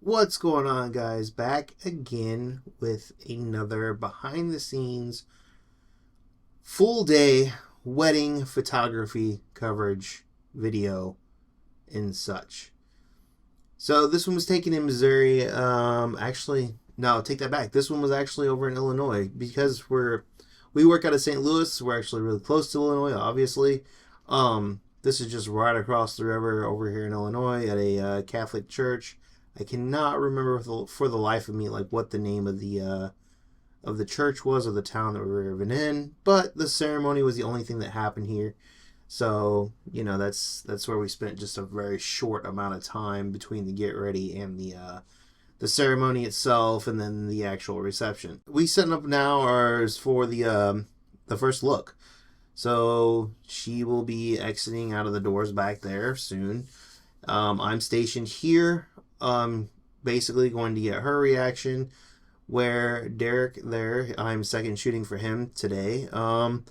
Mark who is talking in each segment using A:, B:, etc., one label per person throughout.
A: What's going on, guys? Back again with another behind the scenes full day wedding photography coverage video and such. So this one was taken in Missouri. Actually, no, take that back. This one was actually over in Illinois because we work out of St. Louis. We're actually really close to Illinois, obviously. This is just right across the river over here in Illinois at a Catholic church. I cannot remember for the life of me what the name of the church was or the town that we were even in, but the ceremony was the only thing that happened here. So, that's where we spent just a very short amount of time between the get ready and the ceremony itself and then the actual reception. We setting up now ours for the first look. So she will be exiting out of the doors back there soon. I'm stationed here. Basically going to get her reaction, where Derek there, I'm second shooting for him today, and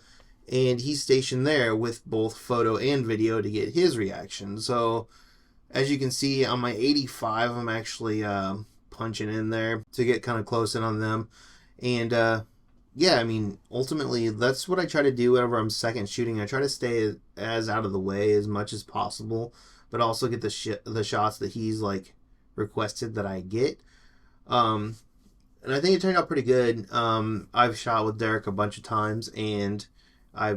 A: he's stationed there with both photo and video to get his reaction. So as you can see on my 85, I'm actually punching in there to get kind of close in on them. And yeah, I mean, ultimately that's what I try to do whenever I'm second shooting. I try to stay as out of the way as much as possible, but also get the shots that he's requested that I get. And I think it turned out pretty good. I've shot with Derek a bunch of times, and I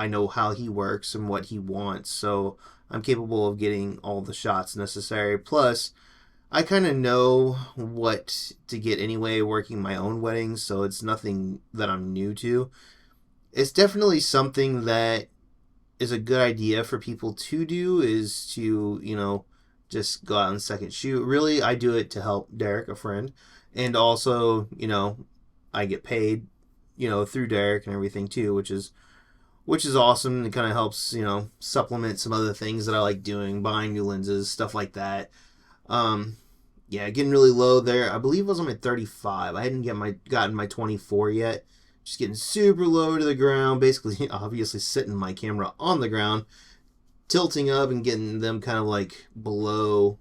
A: know how he works and what he wants, so I'm capable of getting all the shots necessary. Plus, I kind of know what to get anyway working my own weddings, so it's nothing that I'm new to. It's definitely something that is a good idea for people to do, is to, just go out and second shoot. Really, I do it to help Derek, a friend, and also, I get paid, through Derek and everything too, which is awesome. It kind of helps, supplement some other things that I like doing, buying new lenses, stuff like that. Yeah, getting really low there. I believe I was on my 35. I hadn't gotten my 24 yet. Just getting super low to the ground, basically, obviously sitting my camera on the ground, tilting up and getting them kind of below,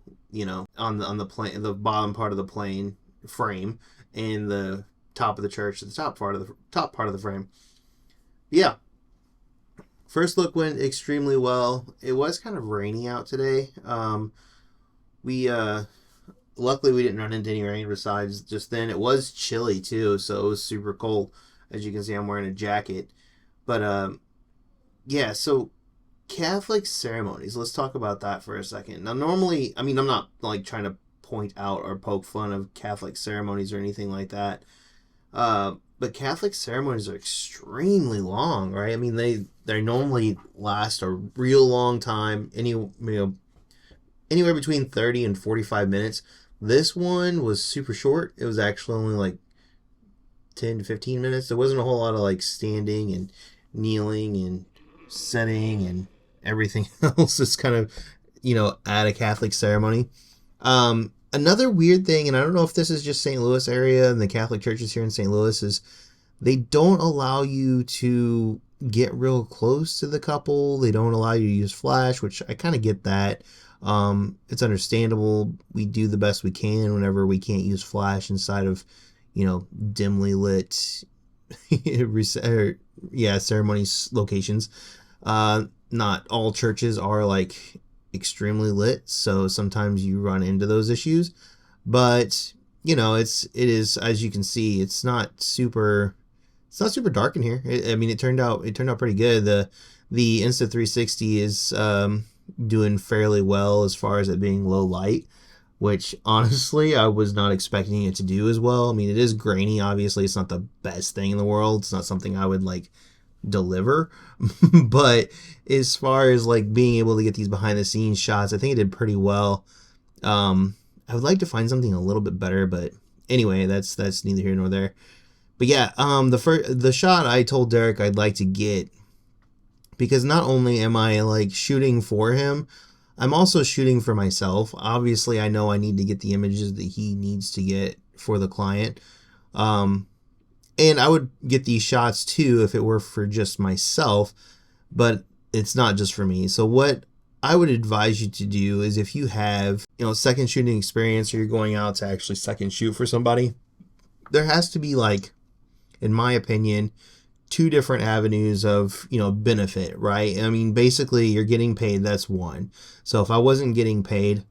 A: on the plane, the bottom part of the plane frame, and the top of the church, the top part of the frame. Yeah. First look went extremely well. It was kind of rainy out today. Luckily we didn't run into any rain besides just then. It was chilly too, so it was super cold. As you can see, I'm wearing a jacket. But yeah, so Catholic ceremonies. Let's talk about that for a second. Now, normally, I mean, I'm not trying to point out or poke fun of Catholic ceremonies or anything like that. But Catholic ceremonies are extremely long, right? I mean, they normally last a real long time, anywhere between 30 and 45 minutes. This one was super short. It was actually only 10 to 15 minutes. There wasn't a whole lot of standing and kneeling and setting and everything else is kind of, at a Catholic ceremony. Another weird thing, and I don't know if this is just St. Louis area and the Catholic churches here in St. Louis, is they don't allow you to get real close to the couple. They don't allow you to use flash, which I kind of get that. It's understandable. We do the best we can whenever we can't use flash inside of, dimly lit ceremonies locations. Not all churches are extremely lit, so sometimes you run into those issues. But it is, as you can see, it's not super dark in here. It turned out pretty good. The Insta 360 is doing fairly well as far as it being low light, which honestly I was not expecting it to do as well. I mean, it is grainy. Obviously, it's not the best thing in the world. It's not something I would deliver, but as far as being able to get these behind the scenes shots, I think it did pretty well. I would like to find something a little bit better, but anyway, that's neither here nor there. But yeah, the shot I told Derek I'd like to get, because not only am I shooting for him, I'm also shooting for myself. Obviously, I know I need to get the images that he needs to get for the client. And I would get these shots too if it were for just myself, but it's not just for me. So what I would advise you to do is, if you have, second shooting experience, or you're going out to actually second shoot for somebody, there has to be, like, in my opinion, two different avenues of, benefit, right? I mean, basically you're getting paid. That's one. So if I wasn't getting paid,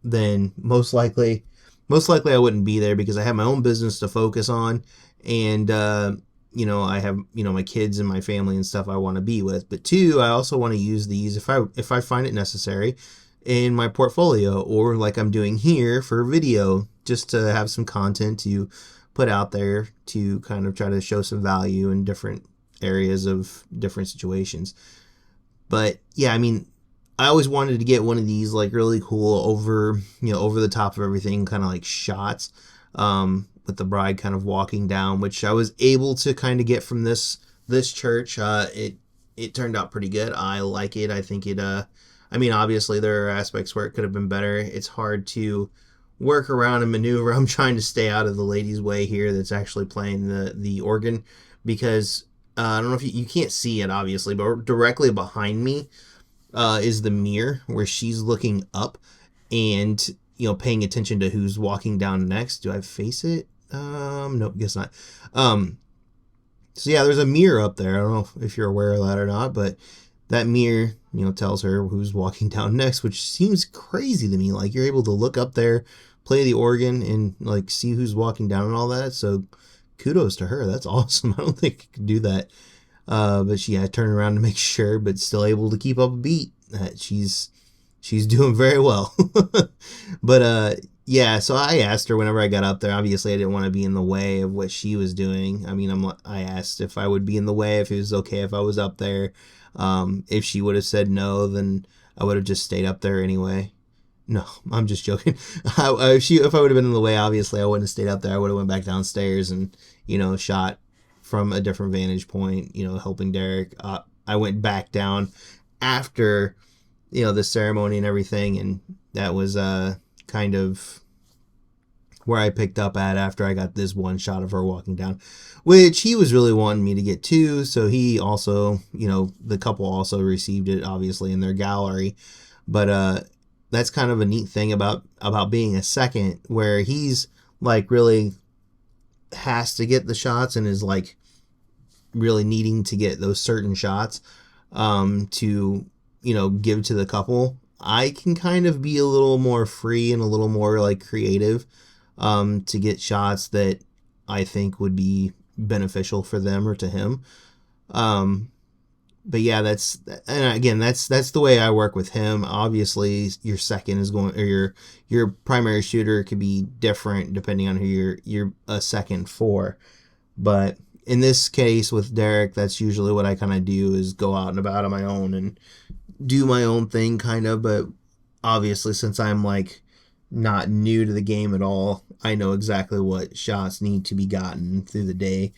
A: then most likely I wouldn't be there, because I have my own business to focus on. And, I have, my kids and my family and stuff I want to be with. But two, I also want to use these if I find it necessary in my portfolio, or like I'm doing here for video, just to have some content to put out there to kind of try to show some value in different areas of different situations. But yeah, I mean, I always wanted to get one of these, like, really cool over the top of everything kind of like shots, with the bride kind of walking down, which I was able to kind of get from this church. It turned out pretty good. I like it. I think it, I mean, obviously there are aspects where it could have been better. It's hard to work around and maneuver. I'm trying to stay out of the lady's way here that's actually playing the organ, because I don't know if you can't see it, obviously, but directly behind me is the mirror where she's looking up and, paying attention to who's walking down next. Do I face it? Nope, guess not. So yeah, there's a mirror up there. I don't know if you're aware of that or not, but that mirror, tells her who's walking down next, which seems crazy to me. Like, you're able to look up there, play the organ, and, like, see who's walking down and all that. So kudos to her. That's awesome. I don't think I could do that. But she had to turn around to make sure, but still able to keep up a beat. She's doing very well. But yeah, so I asked her whenever I got up there. Obviously, I didn't want to be in the way of what she was doing. I mean, I asked if I would be in the way, if it was okay if I was up there. If she would have said no, then I would have just stayed up there anyway. No, I'm just joking. If I would have been in the way, obviously I wouldn't have stayed up there. I would have went back downstairs and, shot from a different vantage point, helping Derek. I went back down after, the ceremony and everything, and that was kind of where I picked up at after I got this one shot of her walking down, which he was really wanting me to get too. So he also, the couple also received it, obviously, in their gallery. But that's kind of a neat thing about being a second, where he's, like, really has to get the shots and is, like, really needing to get those certain shots to, give to the couple. I can kind of be a little more free and a little more, like, creative to get shots that I think would be beneficial for them or to him. But yeah, and again, that's the way I work with him. Obviously, your second is going, or your primary shooter could be different depending on who you're a second for. But in this case with Derek, that's usually what I kind of do, is go out and about on my own and do my own thing, kind of. But obviously, since I'm, like, not new to the game at all, I know exactly what shots need to be gotten through the day.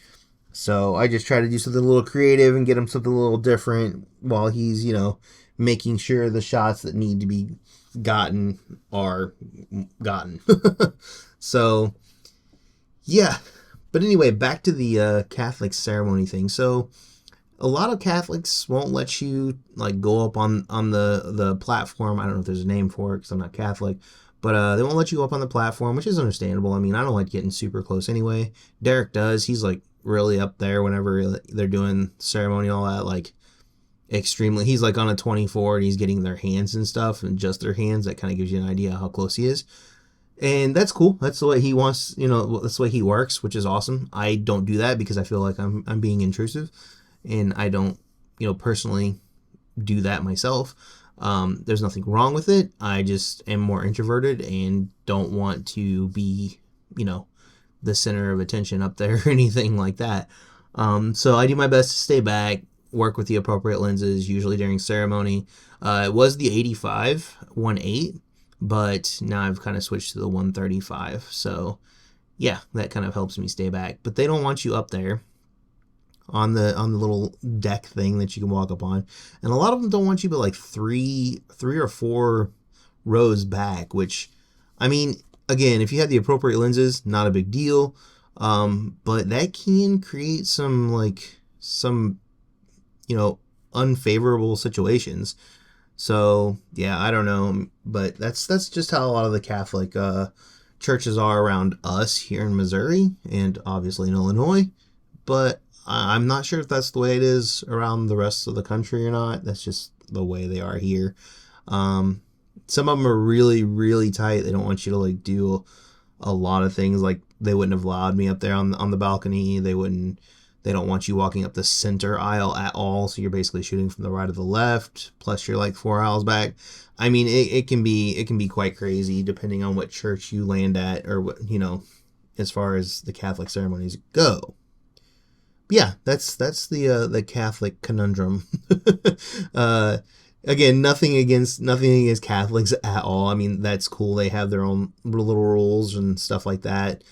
A: So I just try to do something a little creative and get him something a little different while he's, making sure the shots that need to be gotten are gotten. So, yeah. But anyway, back to the Catholic ceremony thing. So a lot of Catholics won't let you, like, go up on the platform. I don't know if there's a name for it because I'm not Catholic. But they won't let you go up on the platform, which is understandable. I mean, I don't like getting super close anyway. Derek does. He's, like, really up there whenever they're doing ceremony and all that, like, extremely. He's, like, on a 24 and he's getting their hands and stuff, and just their hands. That kind of gives you an idea how close he is. And that's cool. That's the way he wants, that's the way he works, which is awesome. I don't do that because I feel like I'm being intrusive, and I don't, personally do that myself. There's nothing wrong with it. I just am more introverted and don't want to be, the center of attention up there or anything like that. So I do my best to stay back, work with the appropriate lenses, usually during ceremony. It was the 85 1.8, but now I've kind of switched to the 135. So yeah, that kind of helps me stay back. But they don't want you up there on the little deck thing that you can walk up on, and a lot of them don't want you but like three or four rows back, which, I mean, again, if you have the appropriate lenses, not a big deal, but that can create some unfavorable situations. So yeah, I don't know, but that's just how a lot of the Catholic churches are around us here in Missouri and obviously in Illinois. But I'm not sure if that's the way it is around the rest of the country or not. That's just the way they are here. Um, some of them are really, really tight. They don't want you to like do a lot of things. Like they wouldn't have allowed me up there on the balcony. They wouldn't. They don't want you walking up the center aisle at all. So you're basically shooting from the right or the left. Plus you're like 4 aisles back. I mean, it can be quite crazy depending on what church you land at or what as far as the Catholic ceremonies go. Yeah, that's the Catholic conundrum. uh, Again, nothing against Catholics at all. I mean, that's cool. They have their own little rules and stuff like that.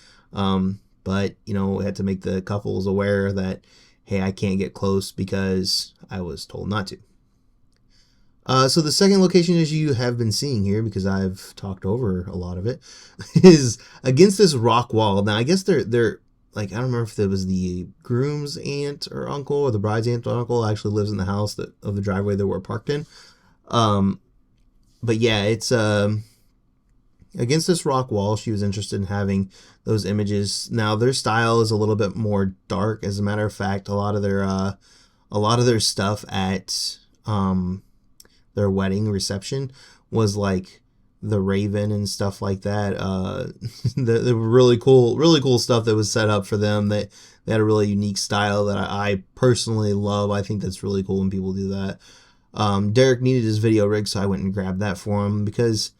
A: But we had to make the couples aware that hey, I can't get close because I was told not to. So the second location, as you have been seeing here, because I've talked over a lot of it, is against this rock wall. Now, I guess they're like, I don't remember if it was the groom's aunt or uncle or the bride's aunt or uncle actually lives in the house of the driveway that we're parked in. But yeah, it's against this rock wall. She was interested in having those images. Now their style is a little bit more dark. As a matter of fact, a lot of their stuff at their wedding reception was like the Raven and stuff like that. The really cool stuff that was set up for them. They had a really unique style that I personally love. I think that's really cool when people do that. Derek needed his video rig, so I went and grabbed that for him because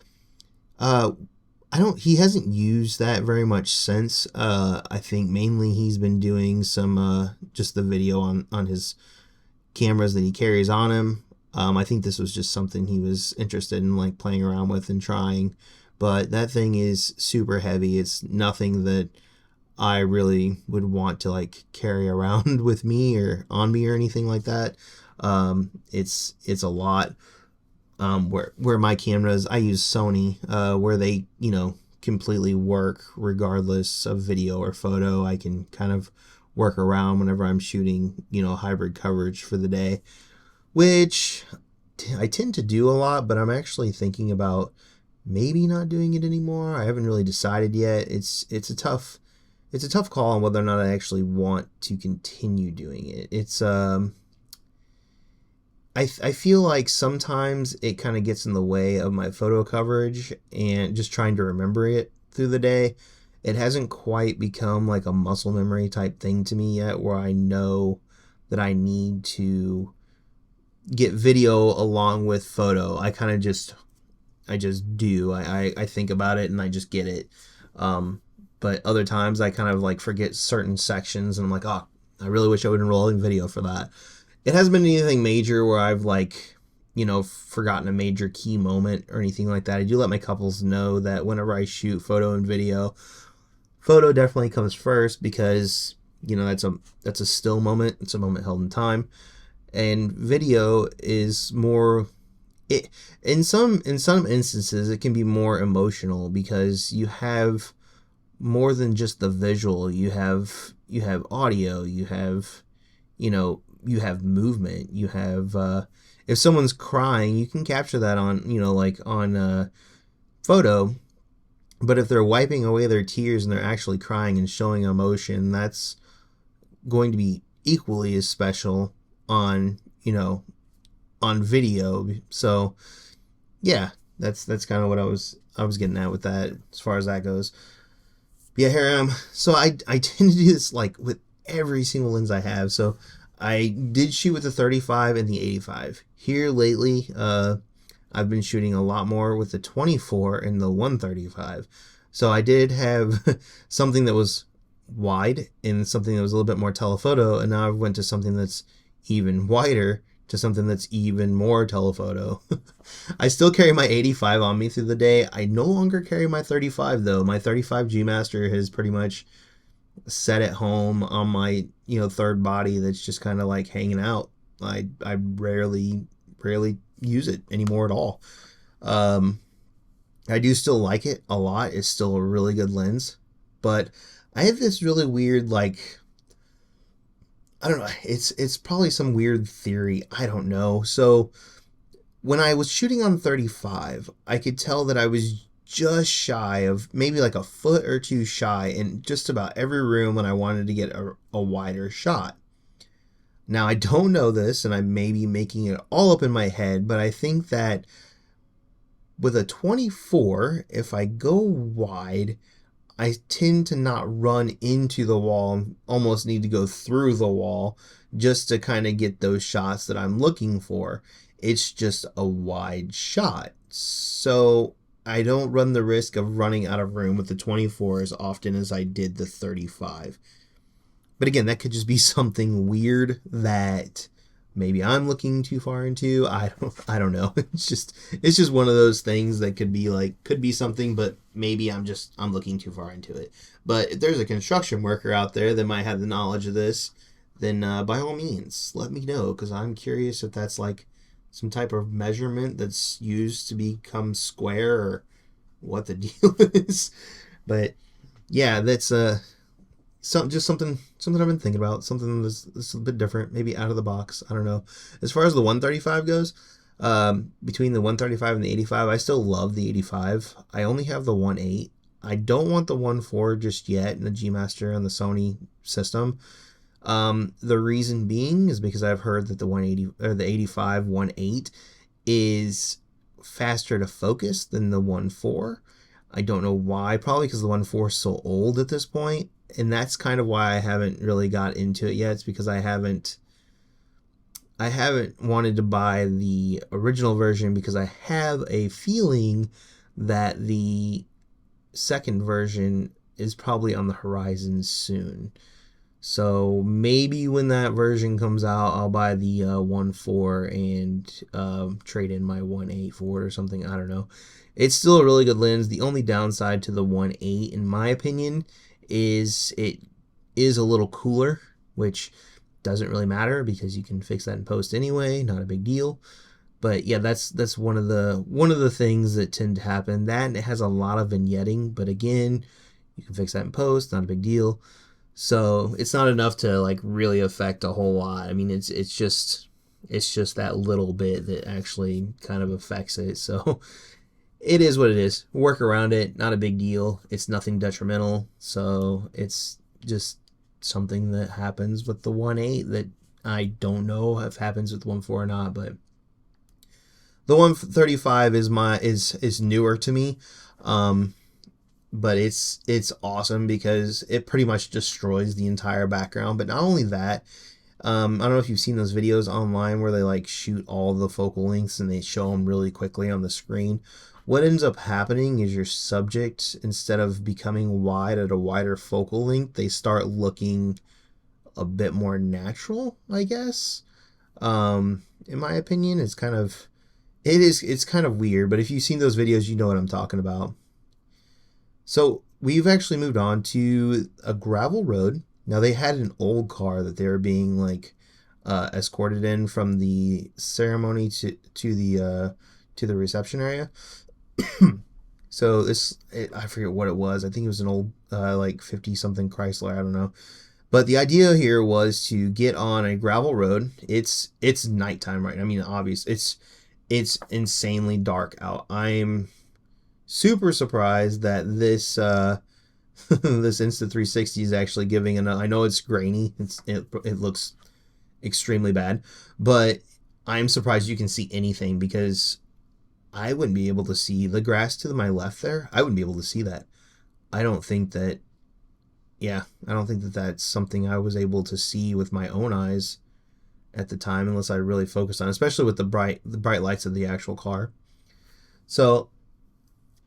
A: he hasn't used that very much since. I think mainly he's been doing some just the video on his cameras that he carries on him. I think this was just something he was interested in like playing around with and trying, but that thing is super heavy. It's nothing that I really would want to like carry around with me or on me or anything like that. It's a lot. Where my cameras, I use Sony, where they completely work regardless of video or photo. I can kind of work around whenever I'm shooting hybrid coverage for the day, which I tend to do a lot, but I'm actually thinking about maybe not doing it anymore. I haven't really decided yet. It's a tough call on whether or not I actually want to continue doing it. It's I feel like sometimes it kind of gets in the way of my photo coverage and just trying to remember it through the day. It hasn't quite become like a muscle memory type thing to me yet where I know that I need to get video along with photo. I just do. I think about it and I just get it. But other times I kind of like forget certain sections and I'm like, oh, I really wish I would enroll in video for that. It hasn't been anything major where I've like, forgotten a major key moment or anything like that. I do let my couples know that whenever I shoot photo and video, photo definitely comes first because, that's a still moment. It's a moment held in time. And video is more in some instances it can be more emotional because you have more than just the visual. You have audio, you have you have movement, you have if someone's crying, you can capture that on on photo, but if they're wiping away their tears and they're actually crying and showing emotion, that's going to be equally as special on on video. So yeah, that's kind of what I was getting at with that as far as that goes. Yeah, here I am. So I tend to do this like with every single lens I have. So I did shoot with the 35 and the 85. Here lately, I've been shooting a lot more with the 24 and the 135. So I did have something that was wide and something that was a little bit more telephoto, and now I've went to something that's even wider to something that's even more telephoto. I still carry my 85 on me through the day. I no longer carry my 35 though. My 35 G Master has pretty much set at home on my third body that's just kind of like hanging out. I rarely use it anymore at all. I do still like it a lot. It's still a really good lens, but I have this really weird like, I don't know. It's probably some weird theory. I don't know. So when I was shooting on 35, I could tell that I was just shy of maybe like a foot or two shy in just about every room when I wanted to get a wider shot. Now, I don't know this, and I may be making it all up in my head, but I think that with a 24, if I go wide, I tend to not run into the wall, almost need to go through the wall just to kind of get those shots that I'm looking for. It's just a wide shot. So I don't run the risk of running out of room with the 24 as often as I did the 35. But again, that could just be something weird that maybe I'm looking too far into. I don't know. It's just one of those things that could be something, but maybe I'm looking too far into it. But if there's a construction worker out there that might have the knowledge of this, then by all means, let me know, because I'm curious if that's like some type of measurement that's used to become square or what the deal is. But yeah, that's just something I've been thinking about, something that's a bit different, maybe out of the box. I don't know. As far as the 135 goes, between the 135 and the 85, I still love the 85. I only have the 1.8. I don't want the 1.4 just yet in the G Master on the Sony system. The reason being is because I've heard that the 180 or the 85 1.8 is faster to focus than the 1.4. I don't know why. Probably because the 1.4 is so old at this point, and that's kind of why I haven't really got into it yet. It's because I haven't wanted to buy the original version, because I have a feeling that the second version is probably on the horizon soon. So maybe when that version comes out, I'll buy the 1.4 and trade in my 1.8 for it or something. I don't know. It's still a really good lens. The only downside to the 1.8, in my opinion, is it is a little cooler, which doesn't really matter because you can fix that in post anyway. Not a big deal. But yeah, that's one of the things that tend to happen. That, and it has a lot of vignetting, but again, you can fix that in post. Not a big deal. So it's not enough to like really affect a whole lot. I mean, it's just that little bit that actually kind of affects it. So it is what it is. Work around it. Not a big deal. It's nothing detrimental. So it's just something that happens with the 1.8 that I don't know if happens with the 1.4 or not. But the 135 is newer to me. But it's awesome because it pretty much destroys the entire background. But not only that, I don't know if you've seen those videos online where they like shoot all the focal lengths and they show them really quickly on the screen. What ends up happening is your subject, instead of becoming wide at a wider focal length, they start looking a bit more natural, I guess. In my opinion, it's kind of weird, but if you've seen those videos, you know what I'm talking about. So we've actually moved on to a gravel road. Now, they had an old car that they were being like escorted in from the ceremony to the reception area. So I forget what it was. I think it was an old like 50 something Chrysler. I don't know. But the idea here was to get on a gravel road. It's nighttime right now. I mean, obviously it's insanely dark out. I'm super surprised that this this Insta360 is actually giving I know it's grainy. It looks extremely bad, but I'm surprised you can see anything, because I wouldn't be able to see the grass to my left there. I wouldn't be able to see that. I don't think that that's something I was able to see with my own eyes at the time, unless I really focused on it, especially with the bright lights of the actual car. So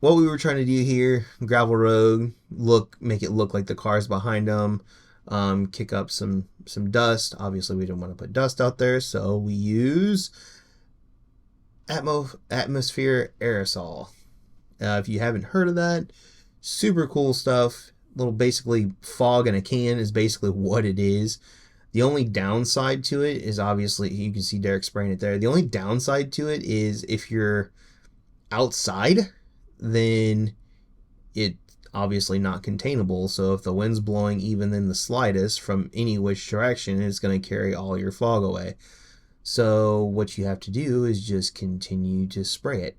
A: what we were trying to do here, gravel road, make it look like the car's behind them, kick up some dust. Obviously, we didn't want to put dust out there, so we use atmosphere aerosol. If you haven't heard of that, super cool stuff. Little basically fog in a can is basically what it is. The only downside to it is, obviously, you can see Derek spraying it there. The only downside to it is if you're outside, then it's obviously not containable. So if the wind's blowing even in the slightest from any which direction, it's going to carry all your fog away. So what you have to do is just continue to spray it.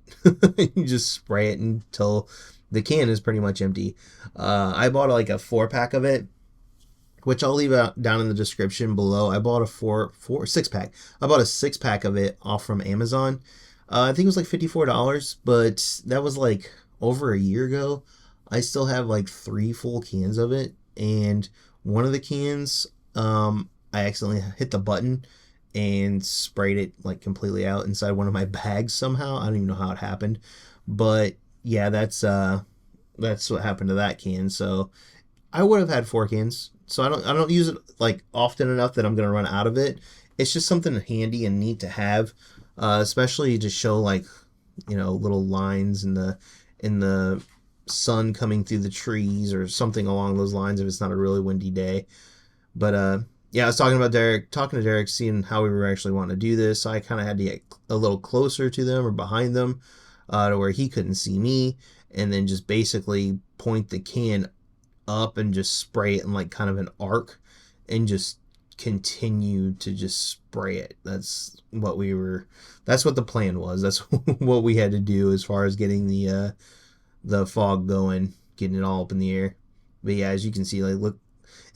A: You just spray it until the can is pretty much empty. I bought like a 4-pack of it, which I'll leave out down in the description below. I bought a 6-pack. I bought a 6-pack of it off from Amazon. I think it was like $54, but that was like over a year ago. I still have like 3 full cans of it, and one of the cans, I accidentally hit the button and sprayed it like completely out inside one of my bags somehow. I don't even know how it happened, but yeah, that's what happened to that can. So I would have had 4 cans. So I don't use it like often enough that I'm gonna run out of it. It's just something handy and neat to have, especially to show like little lines in the sun coming through the trees or something along those lines if it's not a really windy day. But yeah, I was talking to Derek, seeing how we were actually wanting to do this. So I kind of had to get a little closer to them or behind them, to where he couldn't see me, and then just basically point the can up and just spray it in like kind of an arc, and just continue to just spray it. That's what the plan was. That's what we had to do as far as getting the fog going, getting it all up in the air. But yeah, as you can see, like, look,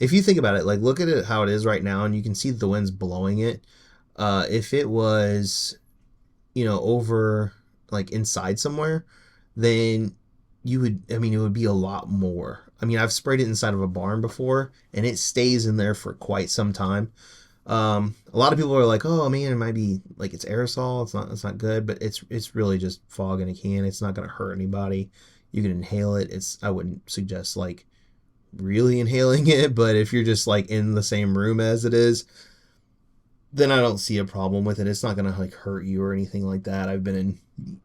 A: if you think about it, like, look at it how it is right now, and you can see that the wind's blowing it. If it was, over like inside somewhere, then it would be a lot more. I mean, I've sprayed it inside of a barn before, and it stays in there for quite some time. A lot of people are like, "Oh man, it might be like it's aerosol. It's not good," but it's really just fog in a can. It's not gonna hurt anybody. You can inhale it. I wouldn't suggest like really inhaling it, but if you're just like in the same room as it is, then I don't see a problem with it. It's not gonna like hurt you or anything like that. I've been in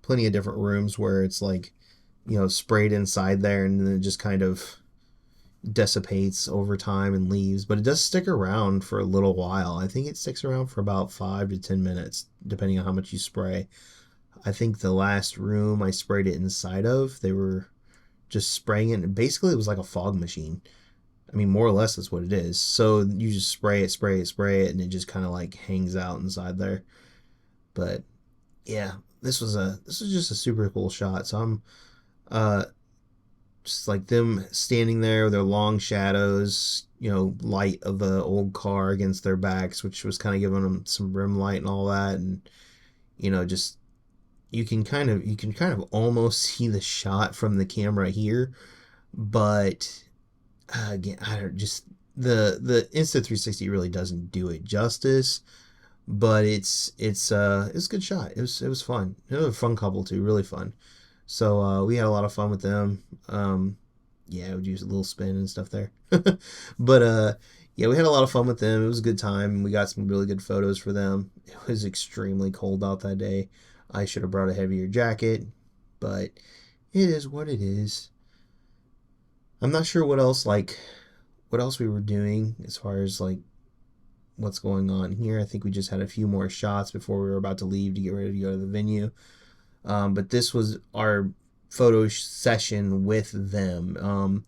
A: plenty of different rooms where it's like, sprayed inside there, and then it just kind of dissipates over time and leaves, but it does stick around for a little while. I think it sticks around for about 5 to 10 minutes, depending on how much you spray. I think the last room I sprayed it inside of, they were just spraying it, and basically it was like a fog machine. I mean, more or less that's what it is. So you just spray it, and it just kind of like hangs out inside there. But yeah, this was just a super cool shot. So I'm just like them standing there with their long shadows, light of the old car against their backs, which was kind of giving them some rim light and all that. And just you can kind of almost see the shot from the camera here, but again, I don't just the Insta 360 really doesn't do it justice. But it's a good shot. It was fun. It was a fun couple too, really fun. So we had a lot of fun with them. Yeah, I would use a little spin and stuff there. But yeah, we had a lot of fun with them. It was a good time. We got some really good photos for them. It was extremely cold out that day. I should have brought a heavier jacket, but it is what it is. I'm not sure what else we were doing as far as like what's going on here. I think we just had a few more shots before we were about to leave to get ready to go to the venue. But this was our photo session with them.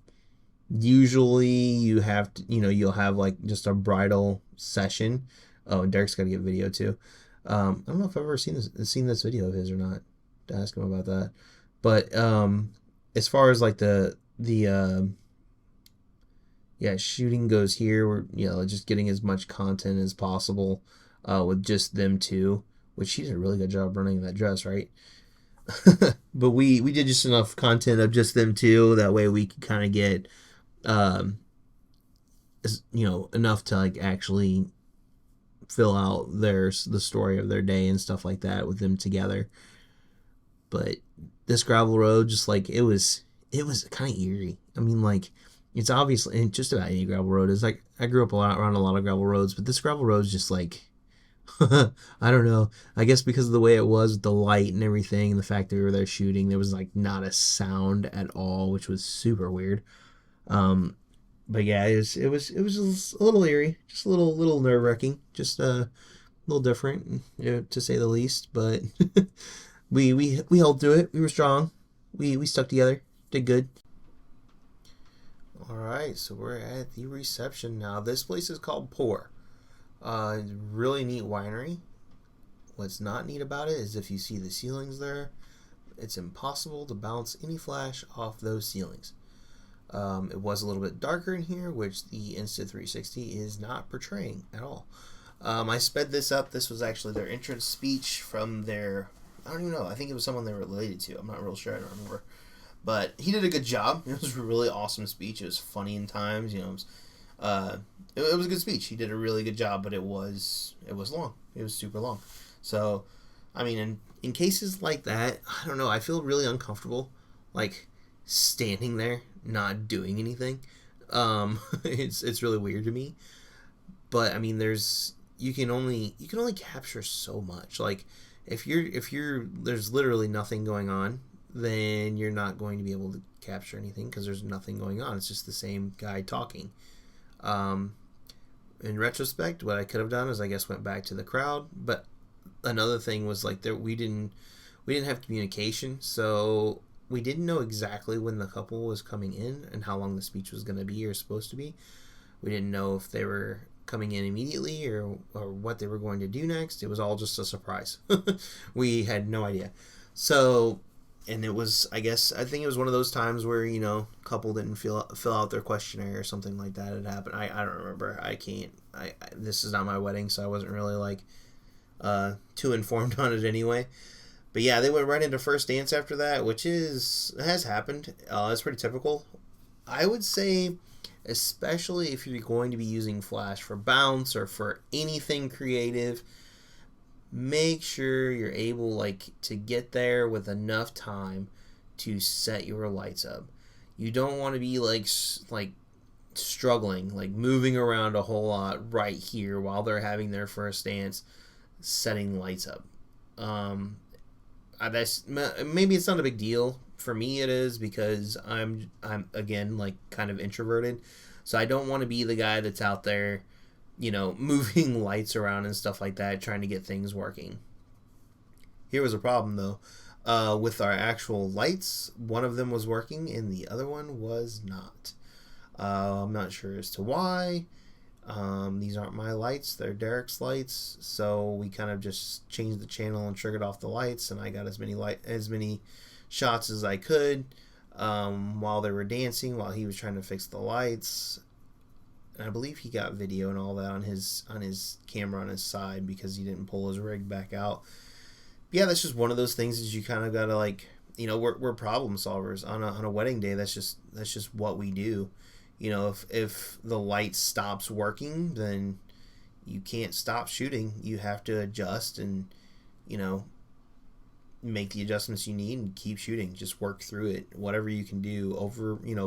A: Usually you have to, you'll have like just a bridal session. Oh, and Derek's got to get video too. I don't know if I've ever seen this video of his or not, to ask him about that. But as far as like the yeah, shooting goes here. We're just getting as much content as possible with just them two, which she did a really good job running that dress, right? But we did just enough content of just them two. That way we could kind of get enough to like actually fill out the story of their day and stuff like that with them together. But this gravel road, just like it was kind of eerie. I mean, like, it's obviously, and just about any gravel road is like, I grew up around a lot of gravel roads, but this gravel road is just like, I don't know. I guess because of the way it was with the light and everything, and the fact that we were there shooting, there was like not a sound at all, which was super weird. But yeah, it was just a little eerie, just a little nerve wracking, just a little different, to say the least. But we held through it. We were strong. We stuck together. Did good. All right, so we're at the reception now. This place is called Pour. Really neat winery. What's not neat about it is if you see the ceilings there, it's impossible to bounce any flash off those ceilings. It was a little bit darker in here, which the Insta360 is not portraying at all. I sped this up. This was actually their entrance speech from their, I don't even know, I think it was someone they were related to. I'm not real sure, I don't remember. But he did a good job. It was a really awesome speech. It was funny in times, you know. It was a good speech. He did a really good job, but it was long. It was super long. So, I mean, in cases like that, I don't know, I feel really uncomfortable, like, standing there, not doing anything. It's really weird to me. But, I mean, you can only capture so much. Like, if there's literally nothing going on, then you're not going to be able to capture anything because there's nothing going on. It's just the same guy talking. In retrospect, what I could have done is I guess went back to the crowd. But another thing was like we didn't have communication, so we didn't know exactly when the couple was coming in and how long the speech was going to be or supposed to be. We didn't know if they were coming in immediately or what they were going to do next. It was all just a surprise. We had no idea. So, and it was, I think it was one of those times where, you know, couple didn't fill out their questionnaire or something like that had happened. I don't remember. This is not my wedding, so I wasn't really like too informed on it anyway. But yeah, they went right into first dance after that, which has happened. It's pretty typical. I would say, especially if you're going to be using Flash for bounce or for anything creative, make sure you're able to get there with enough time to set your lights up. You don't want to be like struggling, like moving around a whole lot right here while they're having their first dance, setting lights up. That's maybe it's not a big deal. For me, it is because I'm again like kind of introverted, so I don't want to be the guy that's out there, you know, moving lights around and stuff like that, trying to get things working. Here was a problem though, with our actual lights. One of them was working and the other one was not. I'm not sure as to why. These aren't my lights, they're Derek's lights, so we kind of just changed the channel and triggered off the lights, and I got as many shots as I could while they were dancing, while he was trying to fix the lights. And I believe he got video and all that on his camera on his side because he didn't pull his rig back out. But yeah, that's just one of those things is you kind of gotta, like, you know, we're problem solvers on a wedding day. That's just what we do. You know, if the light stops working, then you can't stop shooting. You have to adjust and, you know, make the adjustments you need and keep shooting. Just work through it. Whatever you can do.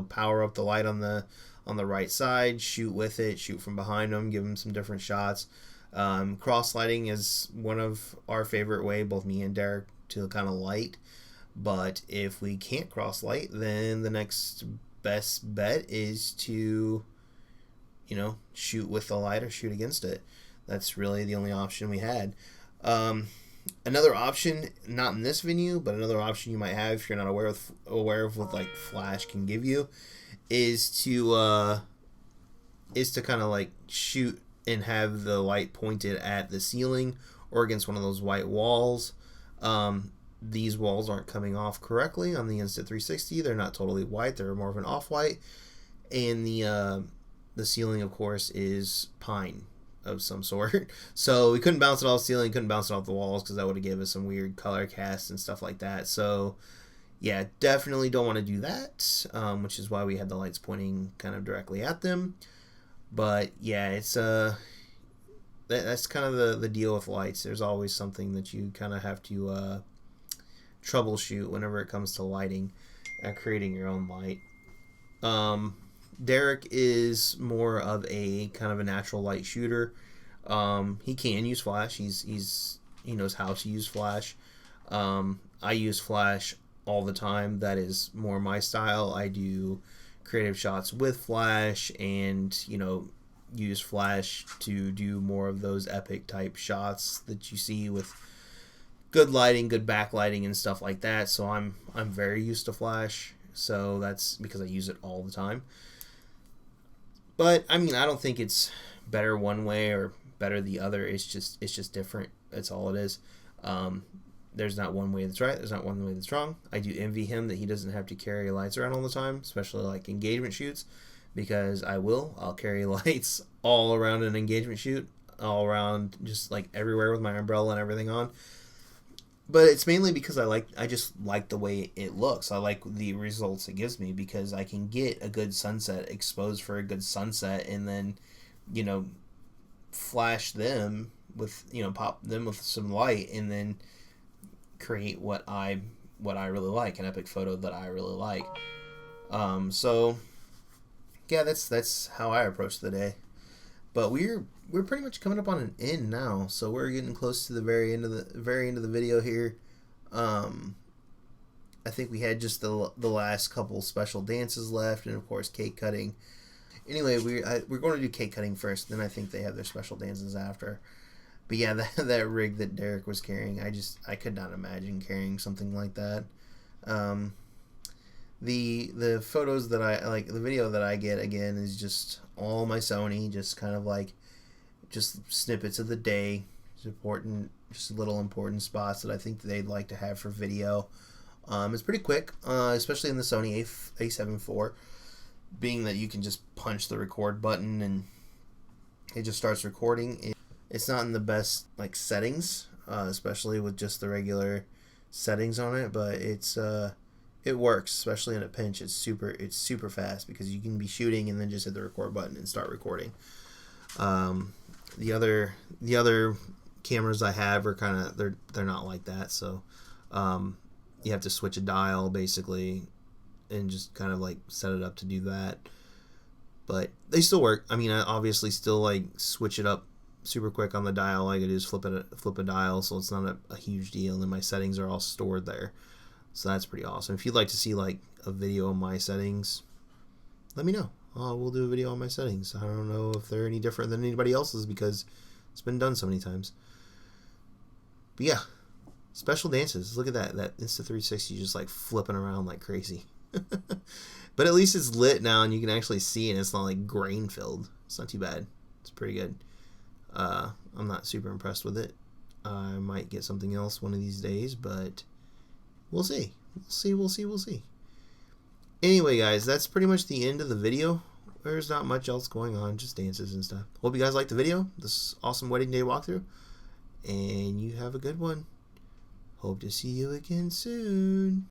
A: Power up the light on the right side. Shoot with it. Shoot from behind them. Give them some different shots. Cross lighting is one of our favorite way, both me and Derek, to kind of light. But if we can't cross light, then the next best bet is to, you know, shoot with the light or shoot against it. That's really the only option we had. Another option, not in this venue, but another option you might have if you're not aware of what like Flash can give you, is to kind of like shoot and have the light pointed at the ceiling or against one of those white walls. These walls aren't coming off correctly on the Insta360. They're not totally white. They're more of an off-white. And the ceiling, of course, is pine of some sort. So we couldn't bounce it off the ceiling, couldn't bounce it off the walls because that would have given us some weird color casts and stuff like that. So, yeah, definitely don't want to do that, which is why we had the lights pointing kind of directly at them. But, yeah, it's that's kind of the deal with lights. There's always something that you kind of have to troubleshoot whenever it comes to lighting and creating your own light. Derek is more of a kind of a natural light shooter. He can use Flash. He knows how to use Flash. I use Flash all the time. That is more my style. I do creative shots with Flash and, you know, use Flash to do more of those epic type shots that you see with good lighting, good backlighting and stuff like that. So I'm very used to Flash. So that's because I use it all the time. But I mean, I don't think it's better one way or
B: better the other. It's just different. That's all it is. There's not one way that's right. There's not one way that's wrong. I do envy him that he doesn't have to carry lights around all the time, especially like engagement shoots, because I'll carry lights all around an engagement shoot, all around, just like everywhere with my umbrella and everything on. But it's mainly because I just like the way it looks. I like the results it gives me because I can get a good sunset, expose for a good sunset, and then, you know, flash them with, pop them with some light, and then create what I really like, an epic photo that I really like. So yeah, that's how I approach the day. But we're pretty much coming up on an end now, so we're getting close to the very end of the video here. I think we had just the last couple special dances left, and of course cake cutting. Anyway, we're going to do cake cutting first, then I think they have their special dances after. But yeah, that rig that Derek was carrying, I could not imagine carrying something like that. The photos that I like, the video that I get again is just all my Sony, just kind of like just snippets of the day, just little important spots that I think they'd like to have for video. It's pretty quick, especially in the Sony A7 IV, being that you can just punch the record button and it just starts recording. It's not in the best like settings, especially with just the regular settings on it, but it works, especially in a pinch. It's super fast because you can be shooting and then just hit the record button and start recording. The other cameras I have are kind of they're not like that, so you have to switch a dial basically and just kind of like set it up to do that. But they still work. I mean, I obviously still like switch it up super quick on the dial. All I can do is flip a dial, so it's not a huge deal, and then my settings are all stored there. So that's pretty awesome. If you'd like to see like a video of my settings, let me know. We'll do a video on my settings. I don't know if they're any different than anybody else's because it's been done so many times. But yeah, special dances. Look at that Insta 360 just like flipping around like crazy. But at least it's lit now and you can actually see, and it's not like grain filled. It's not too bad. It's pretty good. I'm not super impressed with it. I might get something else one of these days, but we'll see. We'll see. Anyway, guys, that's pretty much the end of the video. There's not much else going on, just dances and stuff. Hope you guys liked the video, this awesome wedding day walkthrough, and you have a good one. Hope to see you again soon.